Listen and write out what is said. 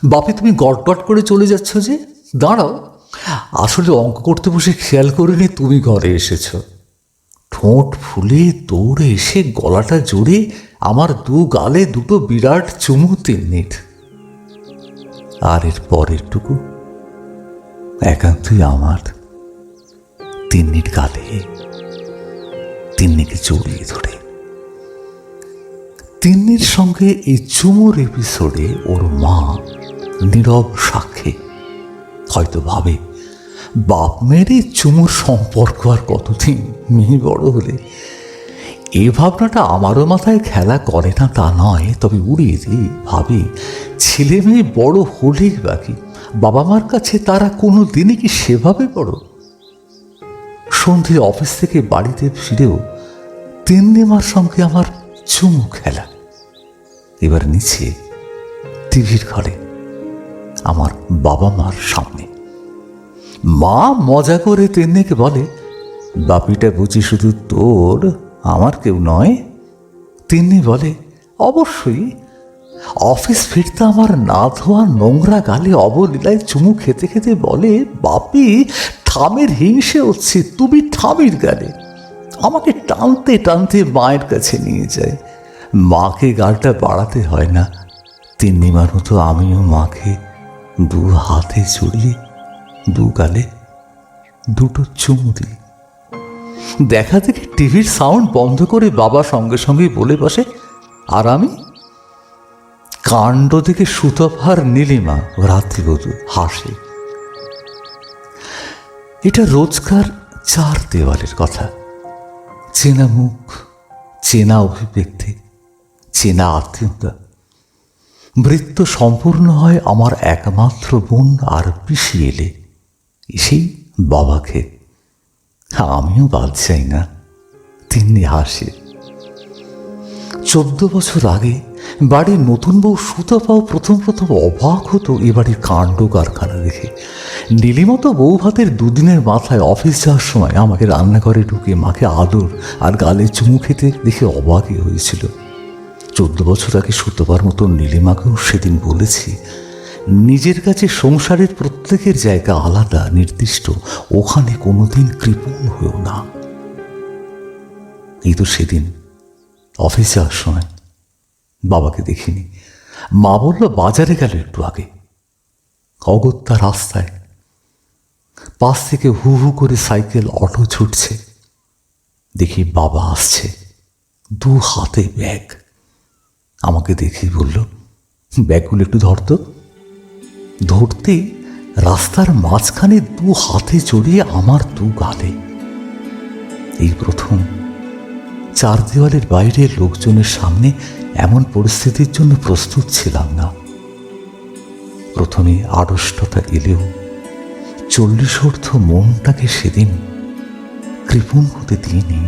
বাপি, তুমি গটগট করে চলে যাচ্ছ যে? দাঁড়াও, আসলে অঙ্ক করতে বসে খেয়াল করিনি তুমি ঘরে এসেছ। ঠোঁট ফুলে দৌড়ে এসে গলাটা জোরে আমার দু গালে দুটো বিরাট চুমু তিন্নির। আর এর পরেরটুকু একান্তই আমার। তিন্নির গালে, তিন্নিকে জড়িয়ে ধরে। তিন্নির সঙ্গে এই চুমুর এপিসোডে ওর মা নীরব সাক্ষী। হয়তো ভাবে, বাপ মেয়ের এই চুমুর সম্পর্ক আর কতদিন, মেয়ে বড় হলে। এই ভাবনাটা আমারও মাথায় খেলা করে না তা নয়, তবে উড়িয়ে দিই। ভাবি, ছেলে মেয়ে বড় হলেই বাকি, বাবা মার কাছে তারা কোনো দিনই কি সেভাবে বড়? সন্ধে অফিস থেকে বাড়িতে ফিরেও তিন্নিমার সঙ্গে আমার চুমু খেলা। এবার নিচে টিভির ঘরে আমার বাবা মার সামনে মা মজা করে তিন্নিকে বলে, বাপিটা বুঝি শুধু তোর, আমার কেউ নয়? তিন্নি বলে, অবশ্যই। অফিস ফিরতে আমার না ধোয়া নোংরা গালে অবলীলায় চুমু খেতে খেতে বলে, বাপি ঠামের হিংসে হচ্ছে, তুমি ঠামির গালে। আমাকে টানতে টানতে মায়ের কাছে নিয়ে যায়। মাকে গালটা বাড়াতে হয় না। তিন্নিমার মতো আমিও মাকে দু হাতে জড়িয়ে দু গালে দুটো চুমু দিই। দেখা দেখি টিভির সাউন্ড বন্ধ করে বাবা সঙ্গে সঙ্গেই বলে বসে, আর আমি কাণ্ড দেখে সুতপার নীলিমা রাত্রিবধূ হাসে। এটা রোজকার চার দেওয়ালের কথা। চেনা মুখ, চেনা অভিব্যক্তি, চেনা আত্মীয়তা। বৃত্ত সম্পূর্ণ হয় আমার একমাত্র বোন আর পিসি এলে, সেই বাবাকে। আমিও বাদ চাই না। তিন্নি হাসে। 14 বছর আগে বাড়ির নতুন বউ সুতপাও প্রথম প্রথম অবাক হতো এ বাড়ির কাণ্ড কারখানা দেখে। নীলিমা তো বউ ভাতের দুদিনের মাথায় অফিস যাওয়ার সময় আমাকে রান্নাঘরে ঢুকে মাকে আদর আর গালে চুমু খেতে দেখে অবাকই হয়েছিল। 14 বছর আগে সুতপার মতো নীলিমাকেও সেদিন বলেছি, নিজের কাছে সংসারের প্রত্যেকের জায়গা আলাদা, নির্দিষ্ট, ওখানে কোনোদিন কৃপণ হয়েও না। এই তো সেদিন অফিস যাওয়ার সময় বাবাকে দেখিনি। মা বলল বাজারে গেল একটু আগে। অগত্যা রাস্তায় পাশ থেকে হু হু করে সাইকেল অটো ছুটছে। দেখি বাবা আসছে, দু হাতে ব্যাগ। আমাকে দেখেই বলল, ব্যাগগুলো একটু ধরতো। ধরতেই রাস্তার মাঝখানে দু হাতে জড়িয়ে আমার দু গালে। এই প্রথম চার দেওয়ালের বাইরে লোকজনের সামনে এমন পরিস্থিতির জন্য প্রস্তুত ছিলাম না। প্রথমে আড়ষ্টতা এলেও 40 মনটাকে সেদিন কৃপণ হতে দিইনি।